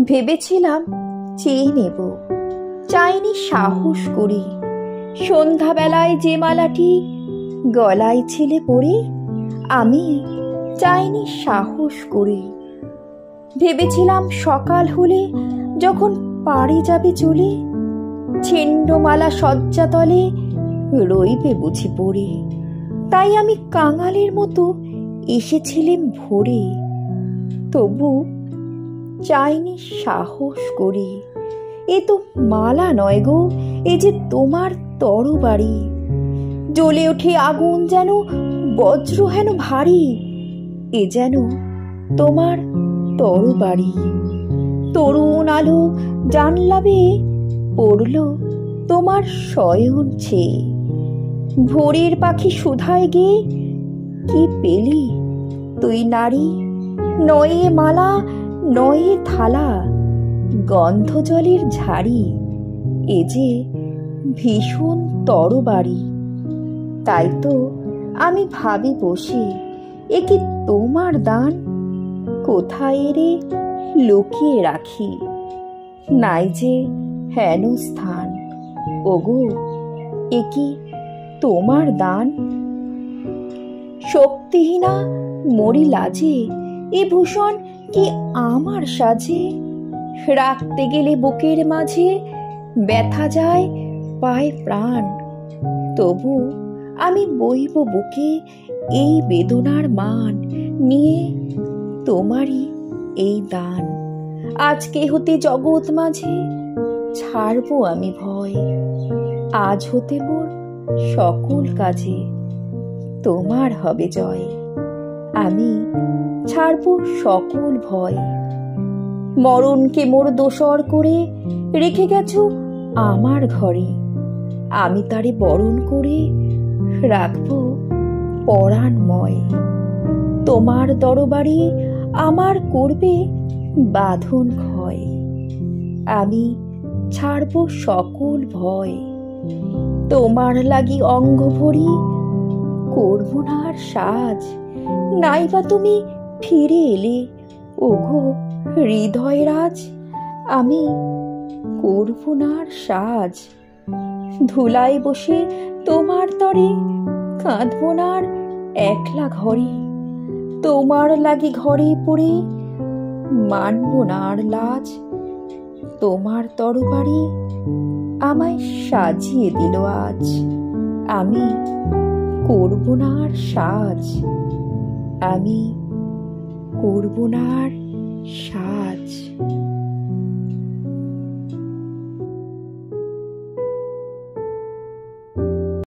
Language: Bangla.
ভেবেছিলাম চেয়ে নেব, চাইনি সাহস করে। সন্ধ্যাবেলায় যে মালাটি গলায় ছিলে পরে, আমি চাইনি সাহস করে। ভেবেছিলাম সকাল হলে যখন পাড়ে যাবে চলে, ছিন্নমালা শয্যাতলে রইবে বুঝি পড়ে। তাই আমি কাঙালের মতো এসেছিলাম ভোরে, তবু চাইনি সাহস করে। এ তো মালা নয় গো, এ যে তোমার তরবারি। জ্বলে ওঠে আগুন যেন বজ্র হেন ভারী, এ যেন তোমার তরবারি। তরুণ আলো জানলা বেয়ে পড়ল তোমার শয়ন ছেয়ে। ভোরের পাখি সুধায় গে কি পেলি তুই নারী? নয়ে মালা নয়ে থালা, গন্ধ জলের ঝাড়ি, এ যে ভীষণ তরবারি। তাই তো আমি ভাবি বসে, এ কি তোমার দান? কোথায় রে লুকিয়ে রাখি, নাই যে হেন স্থান। ওগো, এ কি তোমার দান? শক্তিহীনা মরি লাজে, এ ভূষণ কি আমার সাজে? রাখতে গেলে বুকের মাঝে ব্যথা যায় পায় প্রাণ। তবু আমি বইব বুকে এই বেদনার মান নিয়ে, তোমারই এই দান। আজকে হতে জগৎ মাঝে ছাড়বো আমি ভয়। আজ হতে মোর সকল কাজে তোমার হবে জয়। আমি ছাড়বো সকল ভয়। মরণকে মোর দোসর করে রেখে গেছো আমার ঘরে, আমি তারে বরণ করে রাখবো পরাণময়। তোমার দরবারে আমার করবে বাঁধন ক্ষয়, আমি ছাড়বো সকল ভয়। তোমার লাগি অঙ্গ ভরি করবো না আর সাজ, নাইবা তুমি ফিরে এলে ওগো হৃদয় রাজ। আমি করবো না আর সাজ, ধুলায় বসে তোমার তরে কাঁদবো না আর একলা ঘরে। তোমার লাগি ঘরে পড়ে মানবো না আর লাজ। তোমার তরবারি আমায় সাজিয়ে দিল আজ, আমি করবো না আর সাজ, আমি করবো না আর সাজ।